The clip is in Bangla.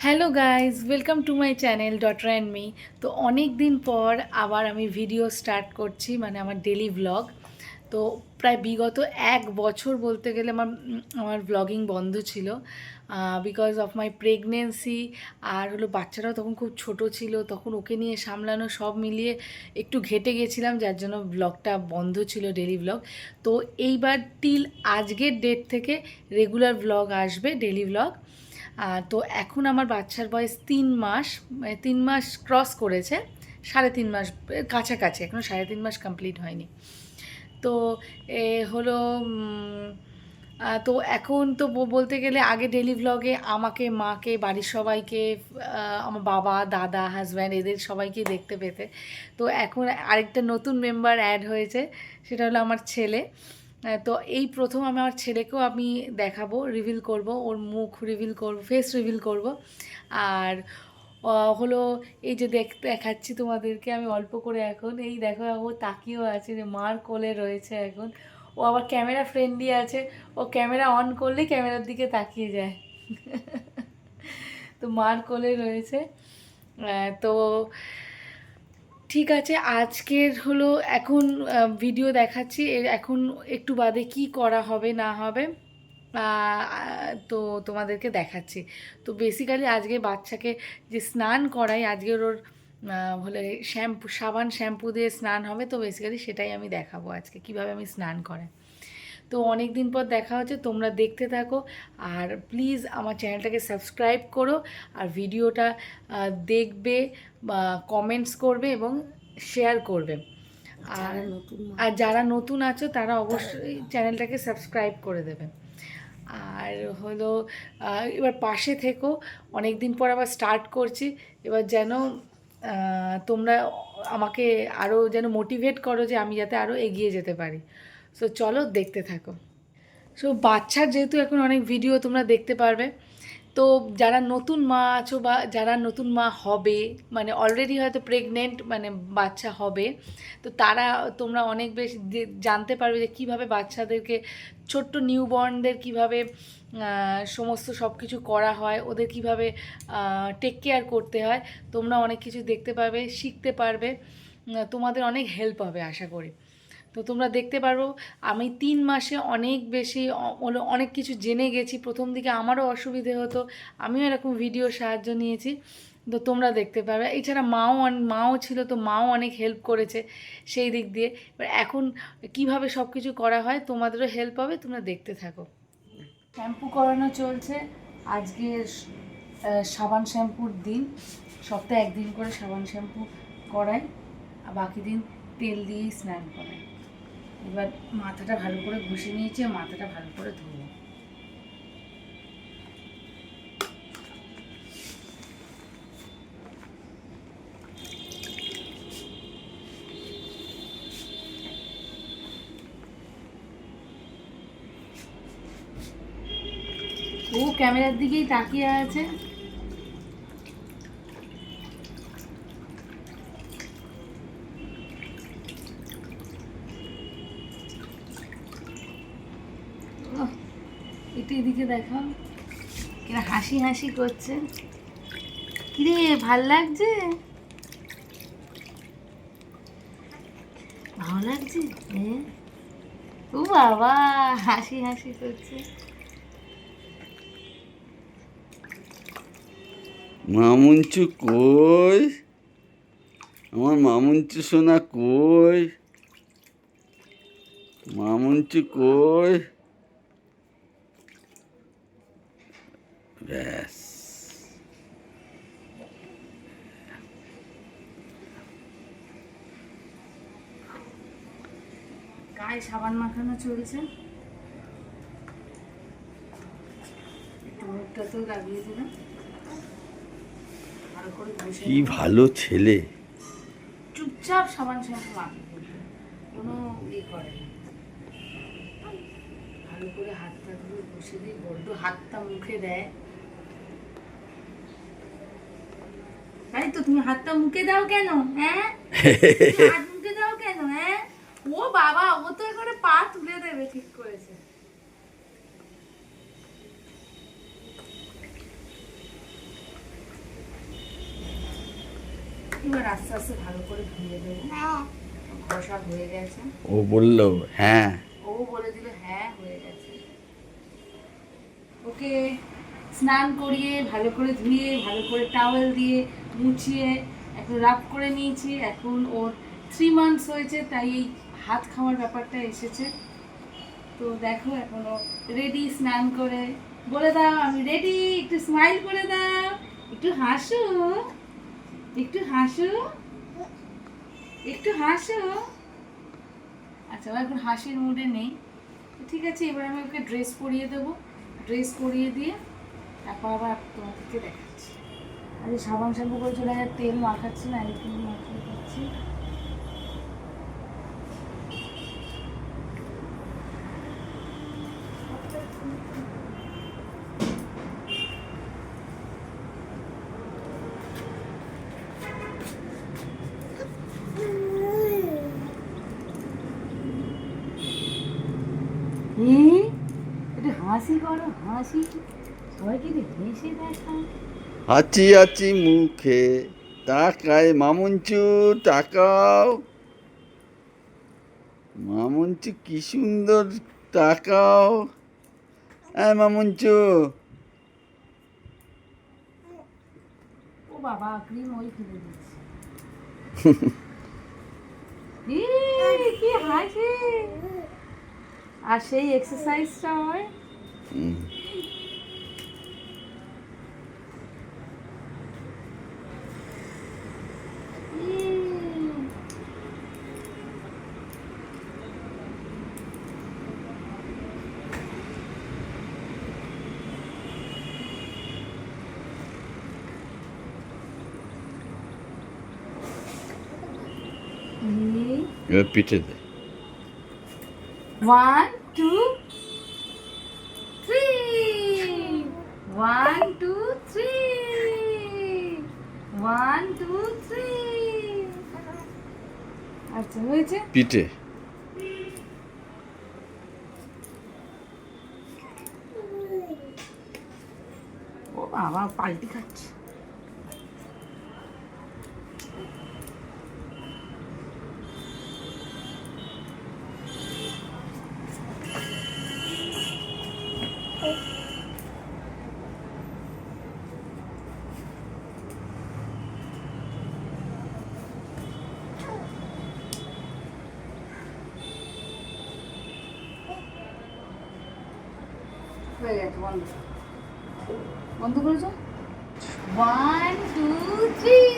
Hello guys, welcome to my channel daughter and me. তো অনেক দিন পর আবার আমি ভিডিও স্টার্ট করছি, মানে আমার ডেলি ভ্লগ। তো প্রায় বিগত 1 বছর বলতে গেলে আমার ভ্লগিং বন্ধ ছিল বিকজ অফ মাই প্রেগনেন্সি। আর হলো বাচ্চারাও তখন খুব ছোট ছিল, তখন ওকে নিয়ে সামলানো সব মিলিয়ে একটু ঘেটে গেছিলাম, যার জন্য ব্লগটা বন্ধ ছিল, ডেলি ভ্লগ। তো এইবার টিল আজকের ডেট থেকে রেগুলার ভ্লগ আসবে, ডেলি ভ্লগ। তো এখন আমার বাচ্চার বয়স 3 মাস, মানে 3 মাস ক্রস করেছে, 3.5 মাস কাছাকাছি, এখনও 3.5 মাস কমপ্লিট হয়নি। তো হলো তো এখন তো বলতে গেলে আগে ডেলি ভ্লগে আমাকে, মাকে, বাড়ির সবাইকে, আমার বাবা, দাদা, হাজব্যান্ড, এদের সবাইকে দেখতে পেতে। তো এখন আরেকটা নতুন মেম্বার অ্যাড হয়েছে, সেটা হলো আমার ছেলে। তো এই প্রথম আমি আমার ছেলেকেও আমি দেখাবো, রিভিল করব, ওর মুখ রিভিল করব, ফেস রিভিল করব। আর হলো এই যে দেখাচ্ছি তোমাদেরকে আমি অল্প করে, এখন এই দেখো ও তাকিয়েও আছে, যে মার কোলে রয়েছে এখন। ও আবার ক্যামেরা ফ্রেন্ডলি আছে, ও ক্যামেরা অন করলেই ক্যামেরার দিকে তাকিয়ে যায়। তো মার কোলে রয়েছে। তো ঠিক আছে, আজকের হলো এখন ভিডিও দেখাচ্ছি, এখন একটু বাদে কি করা হবে না হবে তো তোমাদেরকে দেখাচ্ছি। তো বেসিক্যালি আজকে বাচ্চাকে যে স্নান করাই, আজকের ওর হলে সাবান শ্যাম্পু দিয়ে স্নান হবে। তো বেসিক্যালি সেটাই আমি দেখাবো আজকে, কিভাবে আমি স্নান করাই। তো অনেক দিন পর দেখা হচ্ছে, তোমরা দেখতে থাকো। আর প্লিজ আমার চ্যানেলটাকে সাবস্ক্রাইব করো, আর ভিডিওটা দেখবে বা কমেন্টস করবে এবং শেয়ার করবে। আর যারা নতুন আছো তারা অবশ্যই চ্যানেলটাকে সাবস্ক্রাইব করে দেবে। আর হলো এবার পাশে থেকো, অনেক দিন পর আবার স্টার্ট করছি, এবার যেন তোমরা আমাকে আরও যেন মোটিভেট করো, যে আমি যাতে আরও এগিয়ে যেতে পারি। সো চলো দেখতে থাকো। সো বাচ্চার যেহেতু এখন অনেক ভিডিও তোমরা দেখতে পারবে, তো যারা নতুন মা আছো বা যারা নতুন মা হবে, মানে অলরেডি হয়তো প্রেগনেন্ট, মানে বাচ্চা হবে, তো তারা তোমরা অনেক বেশি জানতে পারবে যে কীভাবে বাচ্চাদেরকে, ছোট্ট নিউবর্নদের কীভাবে সমস্ত সব কিছু করা হয়, ওদের কীভাবে টেক কেয়ার করতে হয়। তোমরা অনেক কিছু দেখতে পারবে, শিখতে পারবে, তোমাদের অনেক হেল্প হবে আশা করি। তো তোমরা দেখতে পারো আমি 3 মাসে অনেক বেশি অনেক কিছু জেনে গেছি। প্রথম দিকে আমারও অসুবিধে হতো, আমিও এরকম ভিডিও সাহায্য নিয়েছি। তো তোমরা দেখতে পাবে, এছাড়া মাও ছিল, তো মাও অনেক হেল্প করেছে সেই দিক দিয়ে। এবার এখন কিভাবে সব কিছু করা হয় তোমাদেরও হেল্প হবে, তোমরা দেখতে থাকো। শ্যাম্পু করানো চলছে, আজকে সাবান শ্যাম্পুর দিন, সপ্তাহে একদিন করে সাবান শ্যাম্পু করাই, আর বাকি দিন তেল দিয়েই স্নান করাই। এবার মাথাটা ভালো করে ঘষে নিয়েছি, মাথাটা ভালো করে ধুবো। ও ক্যামেরার দিকেই তাকিয়ে আছে। একটু এদিকে দেখাও, কিনা হাসি হাসি করছে। কিরে, ভাল লাগছে? ভালো লাগছে? হ্যাঁ। ও বাবা, হাসি হাসি করছে। মামুঞ্চু কই? আমার মামুঞ্চু সোনা কই? মামুঞ্চু কই? ব্যাস, গায়ে সাবান মাখানো চলছে, একটু মুখটাতেও লাগিয়ে দিলাম, ভালো করে ঘষে কি নেব। ভালো ছেলে। চুপচাপ সাবান শ্যাম্পু মাখে, কোনো করে না। ভালো করে হাত পাগুলো ঘষে দিই, বড্ড হাতটা মুখে দেয়। তাই তো, তুমি হাতটা মুখে দাও কেন? হ্যাঁ, হাত মুখে দাও কেন? হ্যাঁ, ও বাবা, ও তো এখানে পা তুলে দেবে, ঠিক করেছে। এবার আস্তে আস্তে ভালো করে ধুয়ে দেবো, ঘষা হয়ে গেছে। ও বললো হ্যাঁ। ও বলে দিল হ্যাঁ হয়ে গেছে। ওকে স্নান করিয়ে ভালো করে ধুয়ে ভালো করে টাওয়েল দিয়ে মুছিয়ে এখন রাব করে নিয়েছি। এখন ওর 3 মান্থস হয়েছে, তাই এই হাত খাওয়ার ব্যাপারটা এসেছে। তো দেখো এখনো রেডি, স্নান করে বলে দাও আমি রেডি, একটু স্মাইল করে দাও, একটু হাসো, একটু হাসো, একটু হাসো। আচ্ছা ও এখন হাসির মুডে নেই। ঠিক আছে, এবার আমি ওকে ড্রেস পরিয়ে দেবো। ড্রেস পরিয়ে দিয়ে তারপর আবার তোমাদেরকে দেখাচ্ছি। আরে সাবান শ্যাম্পু করে চলে যায়, তেল মাখাচ্ছি না, এই তেল মাখিয়ে দিচ্ছি। একটু হাসি করো, হাসি, সবাইকে একটু হেসে দেখা। হাঁচি হাঁচি মুখে তাকায় মামুঞ্চু, তাকাও মামুঞ্চু, কি সুন্দর তাকাও। হ্যাঁ মামুঞ্চু, ও বাবা ক্রিম ওই ফেলে দিচ্ছে। কি হাসি, আর সেই এক্সারসাইজটা হয়। এবার পিঠে দে। 1 2 3, 1 2 3, 1 2 3। আচ্ছা হয়েছে। পিঠে ও বাবা পাল্টি খাচ্ছে। হয়ে গেছে, বন্ধ বন্ধ করেছো। 1 2 3।